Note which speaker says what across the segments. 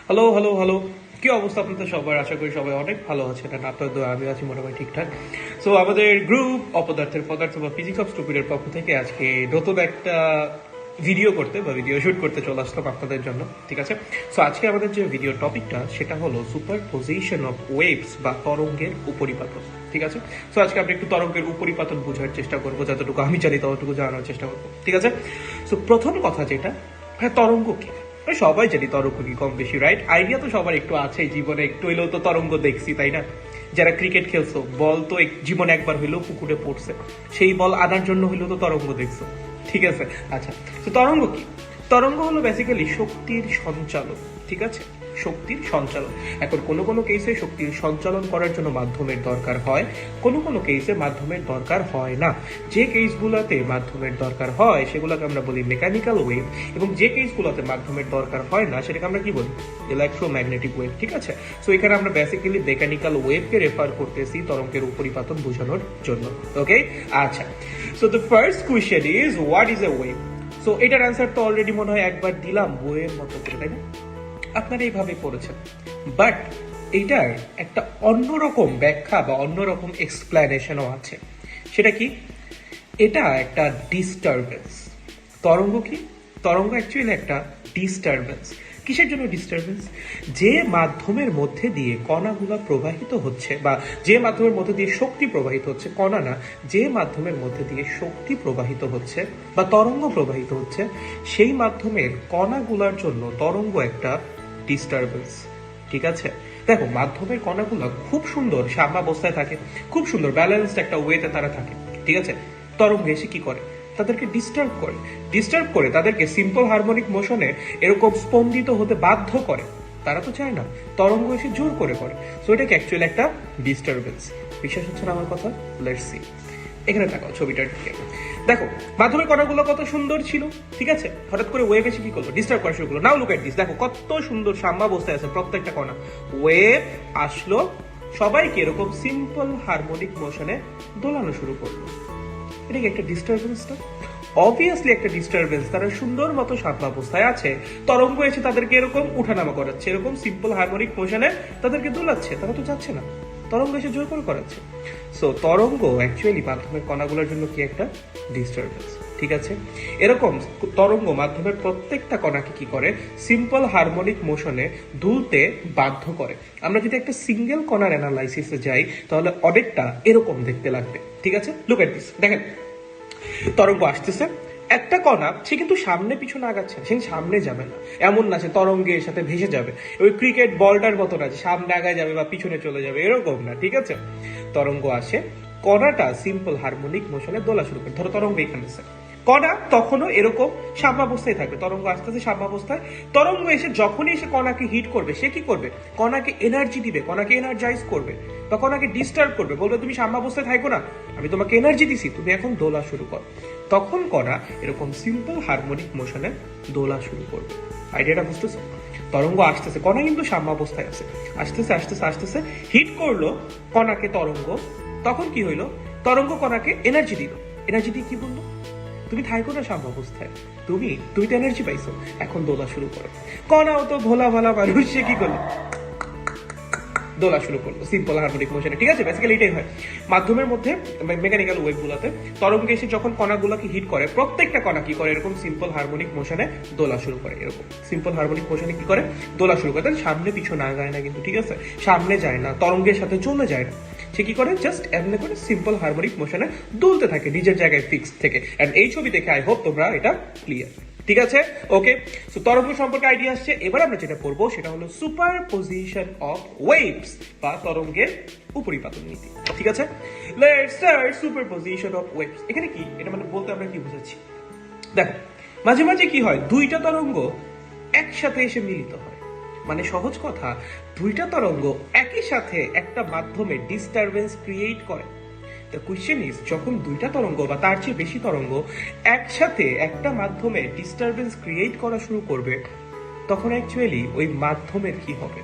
Speaker 1: Hello hello hello, কি অবস্থা আপনাদের সবার? আশা করি সবাই অনেক ভালো আছেন। আর আপনার দোয়া আমি আছি মোটামুটি ঠিকঠাক। সো আমাদের গ্রুপ অপদার্থের পদার্থ বা ফিজিক্স অফ স্টুপিডের পক্ষ থেকে আজকে নতুন একটা ভিডিও করতে বা ভিডিও শুট করতে চলে আসলাম আপনাদের জন্য, ঠিক আছে? সো আজকে আমাদের যে ভিডিও টপিকটা সেটা হলো সুপার পজিশন অফ ওয়েভস বা তরঙ্গের উপরিপাতন, ঠিক আছে? সো আজকে আমরা একটু তরঙ্গের উপরিপাতন বোঝার চেষ্টা করবো, যতটুকু আমি জানি ততটুকু জানার চেষ্টা করবো, ঠিক আছে? সো প্রথম কথা যেটা, হ্যাঁ, তরঙ্গ কি? সবাই জানি তরঙ্গ কি, কম বেশি, রাইট? আইডিয়া তো সবার একটু আছে, জীবনে একটু হইলেও তো তরঙ্গ দেখছি, তাই না? যারা ক্রিকেট খেলছো, বল তো জীবনে একবার হইলেও পুকুরে পড়ছে, সেই বল আনার জন্য হইলেও তো তরঙ্গ দেখছো, ঠিক আছে? আচ্ছা, তো তরঙ্গ কি? তরঙ্গ হলো বেসিক্যালি শক্তির সঞ্চালন, ঠিক আছে? শক্তির সঞ্চালন। এখন কোনো কোনো কেসে শক্তির সঞ্চালন করার জন্য মাধ্যমের দরকার হয়, কোনো কোনো কেসে মাধ্যমের দরকার হয় না। যে কেসগুলোতে মাধ্যমের দরকার হয় সেগুলোকে আমরা বলি মেকানিক্যাল ওয়েভ, এবং যে কেসগুলোতে মাধ্যমের দরকার হয় না সেটাকে আমরা কি বলি? ইলেকট্রোম্যাগনেটিক ওয়েভ, ঠিক আছে? সো এখানে আমরা বেসিক্যালি মেকানিক্যাল ওয়েভকে রেফার করতেছি তরঙ্গের উপরিপাতন বোঝানোর জন্য, ওকে? আচ্ছা, so the first question is what is a wave? So এটার অ্যান্সার তো অলরেডি মনে হয় একবার দিলাম বইয়ের মতো করে, তাই না? আপনারা এইভাবে পড়েছেন, বাট এইটার একটা অন্যরকম ব্যাখ্যা বা অন্যরকম এক্সপ্লেনেশনও আছে। সেটা কি? এটা একটা ডিস্টারবেন্স। তরঙ্গ কি? তরঙ্গ অ্যাকচুয়ালি একটা ডিস্টারবেন্স। কিসের জন্য ডিস্টারবেন্স? যে মাধ্যমের মধ্যে দিয়ে কণাগুলো প্রবাহিত হচ্ছে, বা যে মাধ্যমের মধ্যে দিয়ে শক্তি প্রবাহিত হচ্ছে, কণা না, যে মাধ্যমের মধ্যে দিয়ে শক্তি প্রবাহিত হচ্ছে বা তরঙ্গ প্রবাহিত হচ্ছে, সেই মাধ্যমের কণাগুলোর জন্য তরঙ্গ একটা ডিস্টারবেন্স, ঠিক আছে? দেখো, মাধ্যমের কণাগুলো খুব সুন্দর সাম্যাবস্থায় থাকে, খুব সুন্দর ব্যালেন্সড একটা ওয়েতে তারা থাকে, ঠিক আছে? তরঙ্গ এসে কি করে? তাদেরকে ডিস্টার্ব করে তাদেরকে সিম্পল হারমোনিক মোশনে এরকম স্পন্দিত হতে বাধ্য করে। তারা তো চায় না, তরঙ্গ এসে জোর করে। সো এটাকে অ্যাকচুয়ালি একটা ডিস্টারবেন্স। বিশ্বাস হচ্ছে না আমার কথা? Let's see. এখানে তাকাও, ছবিটার দিকে দেখো। মাধ্যমের কণাগুলো কত সুন্দর ছিল, ঠিক আছে? হঠাৎ করে ওয়েভ এসে কি করলো? ডিস্টার্ব করা শুরু করলো। নাও লুক এট দিস, দেখো কত সুন্দর সাম্যাবস্থায় আছে প্রত্যেকটা কণা। ওয়েভ আসলো, সবাইকে এরকম সিম্পল হারমোনিক মোশনে দোলানো শুরু করলো। এটা কি একটা ডিস্টারবেন্স? না, অবভিয়াসলি একটা ডিস্টারবেন্স। তারা সুন্দর মতো সাম্যাবস্থায় আছে, তরঙ্গ এসে তাদেরকে এরকম উঠানামা করাচ্ছে, এরকম সিম্পল হারমোনিক মোশনে তাদেরকে দোলাচ্ছে। তারা তো যাচ্ছে না, তরঙ্গ এসে জোর করে করাচ্ছে। সো তরঙ্গ অ্যাকচুয়ালি মাধ্যমের কণাগুলোর জন্য কি একটা ডিস্টারবেন্স, ঠিক আছে? এরকম তরঙ্গ মাধ্যমের প্রত্যেকটা কণাকে কি করে? সিম্পল হারমোনিক মোশনে দুলতে বাধ্য করে। আমরা যদি একটা সিঙ্গেল কণার অ্যানালাইসিসে যাই তাহলে অনেকটা এরকম দেখতে লাগবে, ঠিক আছে? লুক এট দিস, দেখেন তরঙ্গ আসতেছে, একটা কণা সে কিন্তু সামনে পিছনে আগাচ্ছে, সে সামনে যাবে না, এমন না সে তরঙ্গের সাথে ভেসে যাবে। ওই ক্রিকেট বলটার মতো না যে সামনে আগায় যাবে বা পিছনে চলে যাবে, এরকম না, ঠিক আছে? তরঙ্গ আসে, কণাটা সিম্পল হারমোনিক মোশনে দোলা শুরু করে। ধরো তরঙ্গ এখানে আছে, কণা তখনও এরকম সাম্যাবস্থায় থাকবে, তরঙ্গ আসতেছে সাম্যাবস্থায়। তরঙ্গ এসে যখনই এসে কণাকে হিট করবে, সে কি করবে? কণাকে এনার্জি দিবে, কণাকে এনার্জাইজ করবে বা কণাকে ডিস্টার্ব করবে, বলবে তুমি সাম্যাবস্থায় থাকো না, আমি তোমাকে এনার্জি দিছি, তুমি এখন দোলা শুরু করো। তখন কণা এরকম সিম্পল হারমোনিক মোশনে দোলা শুরু করবে। আইডিয়াটা বুঝতেছো? তরঙ্গ আসতেছে, কণা কিন্তু সাম্যাবস্থায় আছে, আসতেছে আসতেছে আসতেছে, হিট করলো কণাকে তরঙ্গ। তখন কি হইলো? তরঙ্গ কণাকে এনার্জি দিল। এনার্জি দিয়ে কি বললো? তুমি থাইকো না সাম্যাবস্থায়, তুমি তুমি তো এনার্জি পাইছো, এখন দোলা শুরু করো। কণাও তো ভোলা ভালা মানুষ, সে কি করলো? দোলা শুরু করলো সিম্পল হারমোনিক মোশনে, ঠিক আছে? বেসিক্যালি এটাই হয় মাধ্যমের মধ্যে মেকানিক্যাল ওয়েভ গুলাতে। তরঙ্গ এসে যখন কণাগুলোকে হিট করে, প্রত্যেকটা কণা কি করে? এরকম সিম্পল হারমোনিক মোশনে দোলা শুরু করে। এরকম সিম্পল হারমোনিক মোশনে কি করে? দোলা শুরু করে। তাহলে সামনে পিছনে আগায় না কিন্তু, ঠিক আছে? সামনে যায় না, তরঙ্গের সাথে চলে যায় না, সে কি করে? জাস্ট এমনি করে সিম্পল হারমোনিক মোশনে দুলতে থাকে নিজের জায়গায় ফিক্স থেকে। এন্ড এই ছবি দেখে আই হোপ তোমরা এটা ক্লিয়ার, ঠিক আছে? ওকে, সো তরঙ্গ সম্পর্কে আইডিয়া আসছে। এবার আমরা যেটা পড়বো সেটা হলো সুপার পজিশন অফ ওয়েভস বা তরঙ্গের উপরিপাতন নীতি, ঠিক আছে? Let's start super position of waves. এখানে কি এটা মানে বলতে আমরা কি বুঝাচ্ছি? দেখো, মাঝে মাঝে কি হয়, দুইটা তরঙ্গ একসাথে এসে মিলিত হয়। মানে সহজ কথা, দুইটা তরঙ্গ একই সাথে একটা মাধ্যমে ডিস্টারবেন্স ক্রিয়েট করে। দ্য কোয়েশ্চেন ইজ, যখন দুইটা তরঙ্গ বা তার চেয়ে বেশি তরঙ্গ একসাথে একটা মাধ্যমে ডিস্টারবেন্স ক্রিয়েট করা শুরু করবে, তখন অ্যাকচুয়ালি ওই মাধ্যমের কি হবে,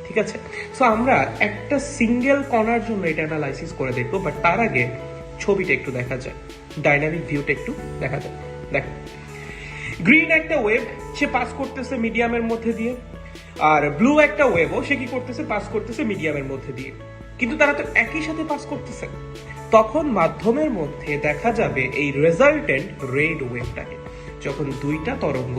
Speaker 1: ঠিক আছে? সো আমরা একটা সিঙ্গেল কণার জন্য এটা অ্যানালাইসিস করে দেখবো, বাট তার আগে ছবিটা একটু দেখা যায়, ডাইনামিক ভিউটা একটু দেখা যায়। দেখো, গ্রিন একটা ওয়েভ, সে পাস করতেছে মিডিয়ামের মধ্যে দিয়ে। আর ব্লু একটা ওয়েভও সে কি করতেছে, পাস করতেছে মিডিয়ামের মধ্যে দিয়ে, কিন্তু তারা তো একই সাথে পাস করতেছে। তখন মাধ্যমের মধ্যে দেখা যাবে এই রেজাল্টেন্ট রেড ওয়েভটাকে। যখন দুইটা তরঙ্গ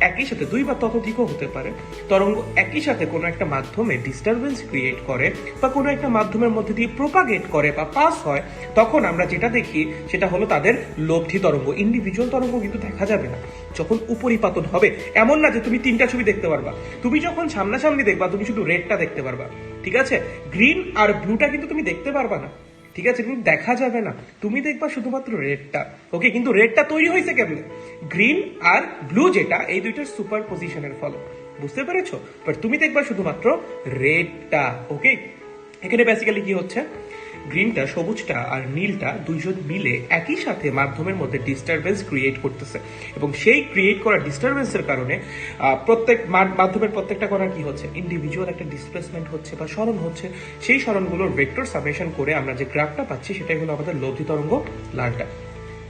Speaker 1: একই সাথে, দুই বা ততোধিকও হতে পারে, তরঙ্গ একই সাথে কোনো একটা মাধ্যমে ডিস্টারবেন্স ক্রিয়েট করে বা কোনো একটা মাধ্যমের মধ্যে দিয়ে প্রোপাগেট করে বা পাস হয়, তখন আমরা যেটা দেখি সেটা হলো তাদের লব্ধি তরঙ্গ। ইন্ডিভিজুয়াল তরঙ্গ কিন্তু দেখা যাবে না যখন উপরিপাতন হবে। এমন না যে তুমি তিনটা ছবি দেখতে পারবা, তুমি যখন সামনাসামনি দেখবা তুমি শুধু রেডটা দেখতে পারবা, ঠিক আছে? গ্রিন আর ব্লুটা কিন্তু তুমি দেখতে পারবা না, ঠিক আছে? কিন্তু দেখা যাবে না, তুমি দেখবা শুধুমাত্র রেডটা। ওকে, কিন্তু রেডটা তৈরি হয়েছে কেমনে? গ্রিন আর ব্লু যেটা, এই দুইটার সুপার পজিশনের ফলে, বুঝতে পেরেছো? বাট তুমি দেখবা শুধুমাত্র রেডটা। ওকে, এখানে বেসিক্যালি কি হচ্ছে, গ্রিনটা, সবুজটা আর নীলটা দুইজন মিলে একই সাথে মাধ্যমের মধ্যে ডিস্টারবেন্স ক্রিয়েট করতেছে, এবং সেই ক্রিয়েট করা ডিস্টারবেন্সের কারণে প্রত্যেক মাধ্যমের প্রত্যেকটা কণার কি হচ্ছে, ইন্ডিভিজুয়াল একটা ডিসপ্লেসমেন্ট হচ্ছে বা সরণ হচ্ছে। সেই সরণগুলোর ভেক্টর সামেশন করে আমরা যে গ্রাফটা পাচ্ছি সেটাই হলো আমাদের লব্ধি তরঙ্গ লালটা।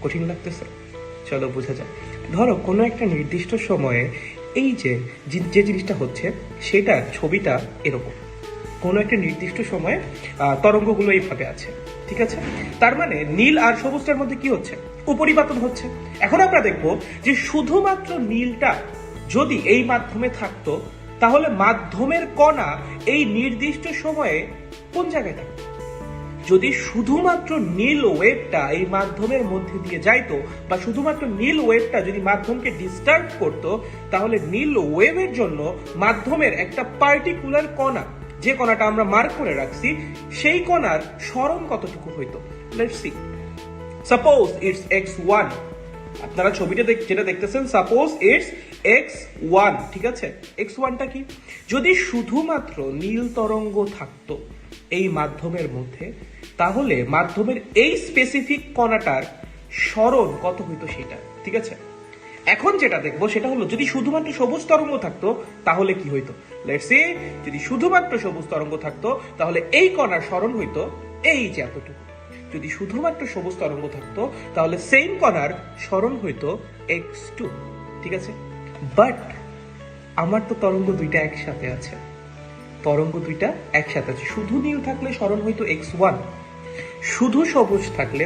Speaker 1: কঠিন লাগতেছে? চলো বোঝা যায়। ধরো কোনো একটা নির্দিষ্ট সময়ে এই যে যে জিনিসটা হচ্ছে সেটার ছবিটা এরকম, কোনো একটা নির্দিষ্ট সময়ে তরঙ্গগুলো এইভাবে আছে, ঠিক আছে? তার মানে নীল আর সবুজটার মধ্যে কি হচ্ছে, উপরিপাতন হচ্ছে। এখন আমরা দেখবো যে শুধুমাত্র নীলটা যদি এই মাধ্যমে থাকতো, তাহলে মাধ্যমের কণা এই নির্দিষ্ট সময়ে কোন জায়গায় থাকতো? যদি শুধুমাত্র নীল ওয়েভটা এই মাধ্যমের মধ্যে দিয়ে যাইতো, বা শুধুমাত্র নীল ওয়েভটা যদি মাধ্যমকে ডিস্টার্ব করতো, তাহলে নীল ওয়েভের জন্য মাধ্যমের একটা পার্টিকুলার কণা, যে কণাটা আমরা মার্ক করে রাখছি, সেই কণার সরণ কতটুকু হইতো। Let's see, suppose it's x1, আপনারা ছবিটা যেটা দেখতেছেন, সাপোজ ইটস x1, ঠিক আছে? x1টা কি? যদি শুধুমাত্র নীল তরঙ্গ থাকতো এই মাধ্যমের মধ্যে, তাহলে মাধ্যমের এই স্পেসিফিক কণাটার সরণ কত হইতো সেটা, ঠিক আছে? এখন যেটা দেখবো সেটা হলো যদি শুধুমাত্র সবুজ তরঙ্গ থাকতো তাহলে কি হইতো। লেটস সি, যদি শুধুমাত্র সবুজ তরঙ্গ থাকতো তাহলে এই কণার সরণ হইতো এই যে এতটুকু। যদি শুধুমাত্র সবুজ তরঙ্গ থাকতো তাহলে সেম কণার সরণ হইতো x2, ঠিক আছে? বাট আমার তো তরঙ্গ দুইটা একসাথে আছে, তরঙ্গ দুইটা একসাথে আছে। শুধু নীল থাকলে সরণ হইতো x1, শুধু সবুজ থাকলে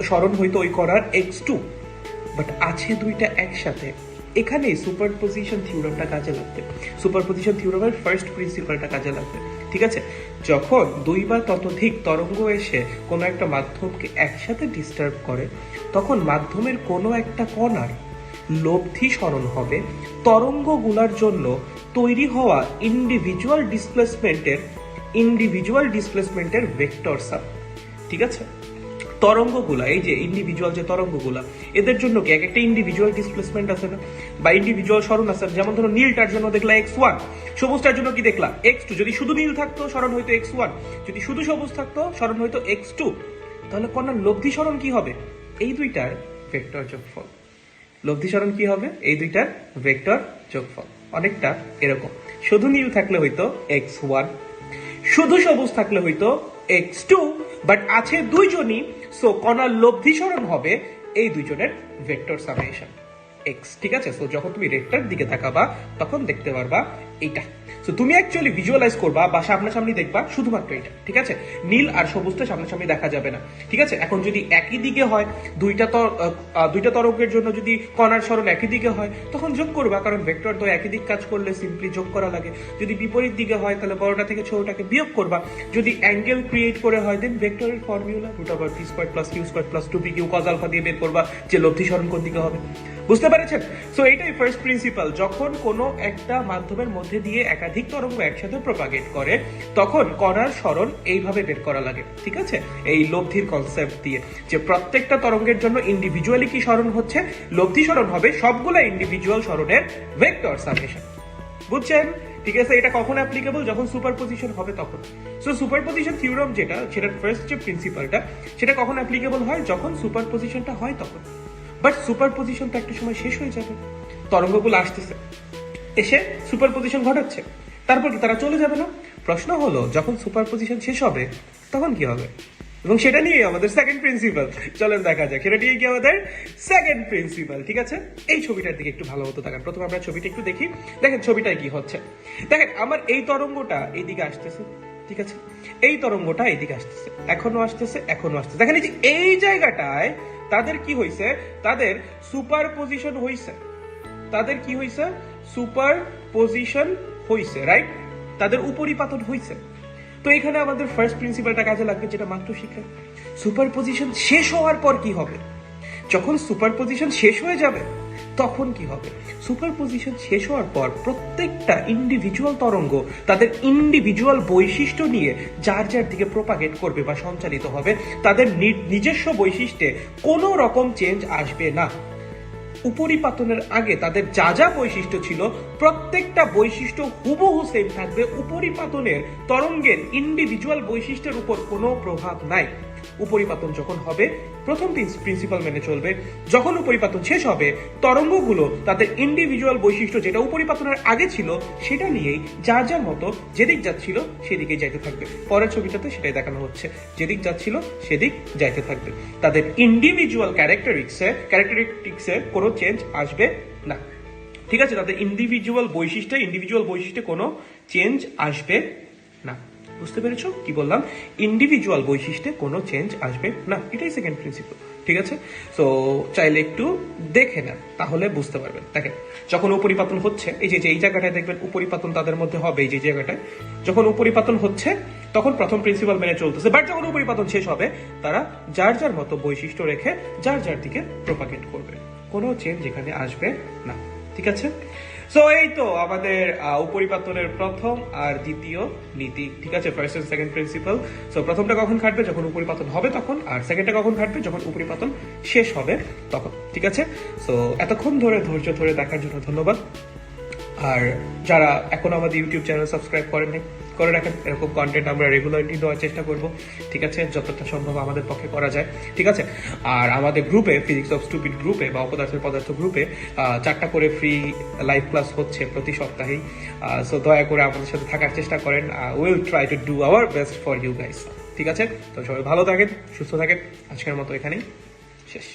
Speaker 1: সরণ হইতো ওই কণার x2, বাট আছে দুইটা একসাথে। এখানে সুপারপজিশন থিওরেমটা কাজে লাগবে, সুপারপজিশন থিওরেমের ফার্স্ট প্রিন্সিপালটা কাজে লাগবে, ঠিক আছে? যখন দুই বা ততোধিক তরঙ্গ এসে কোনো একটা মাধ্যমকে একসাথে ডিস্টার্ব করে, তখন মাধ্যমের কোনো একটা কণার লব্ধি সরণ হবে তরঙ্গগুলার জন্য তৈরি হওয়া ইন্ডিভিজুয়াল ডিসপ্লেসমেন্টের ভেক্টর সাম, ঠিক আছে? তরঙ্গগুলা, এই যে ইন্ডিভিজুয়াল যে তরঙ্গগুলা, এদের জন্য কি এক একটা ইন্ডিভিজুয়াল ডিসপ্লেসমেন্ট আছে না, বা ইন্ডিভিজুয়াল সরণ আছে? যেমন ধরো নীলটার জন্য দেখলা x1, সবুজটার জন্য কি দেখলা x2। যদি শুধু নীল থাকতো সরণ হইতো x1, যদি শুধু সবুজ থাকতো সরণ হইতো x2। তাহলে কণার লব্ধি সরণ কি হবে? এই দুইটার ভেক্টর যোগফল। লব্ধি সরণ কি হবে? এই দুইটার ভেক্টর যোগফল। অনেকটা এরকম, শুধু নীল থাকলে হইতো x1, শুধু সবুজ থাকলে হইতো x2, বাট আছে দুইজনই, সো কণার লব্ধি সরণ হবে এই দুইজনের ভেক্টর সামেশন x, ঠিক আছে? সো যখন তুমি রেডটার দিকে তাকাবা তখন দেখতে পারবা এইটা। সো তুমি অ্যাকচুয়ালি ভিজুয়ালাইজ করবা বা সামনাসামনি দেখবা শুধুমাত্র এটা, ঠিক আছে? নীল আর সবুজটা সামনাসামনি দেখা যাবে না, ঠিক আছে? এখন যদি একই দিকে হয়, দুইটা তরঙ্গের জন্য যদি কণার সরণ একই দিকে হয়, তখন যোগ করবা, কারণ ভেক্টর তো একই দিক কাজ করলে সিম্পলি যোগ করা লাগে। যদি বিপরীত দিকে হয় তাহলে বড়টা থেকে ছোটটাকে বিয়োগ করবা। যদি অ্যাঙ্গেল ক্রিয়েট করে হয়, দেন ভেক্টরের formula √p² + q² + 2pq cos alpha দিয়ে বের করবা যে লব্ধি সরণ কোন দিকে হবে। বুঝতে পেরেছেন? সো এটাই ফার্স্ট প্রিন্সিপাল। যখন কোনো একটা মাধ্যমের মধ্যে দিয়ে একাধিক তরঙ্গ একসাথে প্রপাগেট করে, তখন কণার সরণ এইভাবে বের করা লাগে, ঠিক আছে? এই লব্ধির কনসেপ্ট দিয়ে, যে প্রত্যেকটা তরঙ্গের জন্য ইন্ডিভিজুয়ালি কি সরণ হচ্ছে, লব্ধি সরণ হবে সবগুলা ইন্ডিভিজুয়াল সরণের ভেক্টর সামেশন। বুঝছেন? ঠিক আছে? এটা কখন অ্যাপ্লিকেবল? যখন সুপারপজিশন হবে তখন। সো সুপারপজিশন থিওরেম যেটা, সেটার ফার্স্ট যে প্রিন্সিপালটা, সেটা কখন অ্যাপ্লিকেবল হয়? যখন সুপারপজিশনটা হয় তখন। বাট সুপারপজিশন তো একটা সময় শেষ হয়ে যাবে, তরঙ্গগুলো আসতেছে, এসে সুপারপজিশন ঘটাচ্ছে, তারপর কি তারা চলে যাবে না? প্রশ্ন হলো যখন সুপারপজিশন শেষ হবে তখন কি হবে? এবং সেটা নিয়ে আমাদের সেকেন্ড প্রিন্সিপাল। চলেন দেখা যাক সেটা নিয়ে কি আমাদের সেকেন্ড প্রিন্সিপাল। ঠিক আছে, এই ছবিটার দিকে একটু ভালো মতো তাকান। প্রথমে আমরা ছবিটা একটু দেখি। দেখেন ছবিটায় কি হচ্ছে। দেখেন আমার এই তরঙ্গটা এইদিকে আসতেছে, ঠিক আছে, এই তরঙ্গটা এইদিকে আসতেছে, এখনো আসতেছে, এখনো আসতেছে। দেখেন এই যে এই জায়গাটায় তাদের কি হয়েছে, তাদের সুপার পজিশন হয়েছে, তাদের কি হয়েছে, সুপার পজিশন হয়েছে, রাইট, তাদের উপরিপাতন হয়েছে। তো এখানে আমাদের ফার্স্ট প্রিন্সিপালটা কাজে লাগবে, যেটা মাত্র শিখে। সুপার পজিশন শেষ হওয়ার পর কি হবে? যখন সুপার পজিশন শেষ হয়ে যাবে তখন কি হবে? সুপার পজিশন শেষ হওয়ার পর প্রত্যেকটা ইন্ডিভিজুয়াল তরঙ্গ তাদের ইন্ডিভিজুয়াল বৈশিষ্ট্য নিয়ে যার যার দিকে প্রপাগেট করবে বা সঞ্চালিত হবে। তাদের নিজস্ব বৈশিষ্ট্যে কোনো রকম চেঞ্জ আসবে না। উপরিপাতনের আগে তাদের যা যা বৈশিষ্ট্য ছিল প্রত্যেকটা বৈশিষ্ট্য হুবহু সেম থাকবে। উপরিপাতনের তরঙ্গের ইন্ডিভিজুয়াল বৈশিষ্ট্যের উপর কোনো প্রভাব নাই। উপরিপাতন যখন হবে প্রথম প্রিন্সিপাল মেনে চলবে, যখন উপরিপাতন শেষ হবে তরঙ্গগুলো তাদের ইন্ডিভিজুয়াল বৈশিষ্ট্য যেটা উপরিপাতনের আগে ছিল সেটা নিয়েই যার যার মতো যেদিক যাচ্ছিল সেদিকে যাইতে থাকবে। পরের ছবিটাতে সেটাই দেখানো হচ্ছে, যেদিক যাচ্ছিল সেদিক যাইতে থাকবে। তাদের ইন্ডিভিজুয়াল ক্যারেক্টারিস্টিক্সে কোনো চেঞ্জ আসবে না। ঠিক আছে, তাদের ইন্ডিভিজুয়াল বৈশিষ্ট্যে কোনো চেঞ্জ আসবে না। বুঝতে পেরেছো কি বললাম? ইন্ডিভিজুয়াল বৈশিষ্ট্যে কোনো চেঞ্জ আসবে না, এটাই সেকেন্ড প্রিন্সিপাল। ঠিক আছে, তো চাইলে একটু দেখে নেন তাহলে বুঝতে পারবেন। দেখেন যখন উপরিপাতন হচ্ছে, এই যে এই জায়গাটায় দেখবেন উপরিপাতন তাদের মধ্যে হবে, এই যে জায়গাটায় যখন উপরিপাতন হচ্ছে তখন প্রথম প্রিন্সিপাল মেনে চলতেছে। বাট যখন উপরিপাতন শেষ হবে তারা যার যার মতো বৈশিষ্ট্য রেখে যার যার দিকে প্রপাগেট করবে, কোনো চেঞ্জ এখানে আসবে না। ঠিক আছে, সো এই তো আমাদের উপরিপাতনের প্রথম আর দ্বিতীয় নীতি। ঠিক আছে, first and second principal. So প্রথমটা কখন খাটবে? যখন উপরিপাতন হবে তখন। আর সেকেন্ডটা কখন খাটবে? যখন উপরিপাতন শেষ হবে তখন। ঠিক আছে, সো এতক্ষণ ধরে ধৈর্য ধরে দেখার জন্য ধন্যবাদ। আর যারা এখন আমাদের ইউটিউব চ্যানেল সাবস্ক্রাইব করেন করে রাখেন, এরকম কন্টেন্ট আমরা রেগুলারলি দেওয়ার চেষ্টা করব। ঠিক আছে, যতটা সম্ভব আমাদের পক্ষে করা যায়। ঠিক আছে, আর আমাদের গ্রুপে ফিজিক্স অফ স্টুপিড গ্রুপে বা অপদার্থের পদার্থ গ্রুপে 4টা করে ফ্রি লাইভ ক্লাস হচ্ছে প্রতি সপ্তাহেই। সো দয়া করে আমাদের সাথে থাকার চেষ্টা করেন। Will try to do our best for you guys. ঠিক আছে, তো সবাই ভালো থাকেন, সুস্থ থাকেন। আজকের মতো এখানেই শেষ।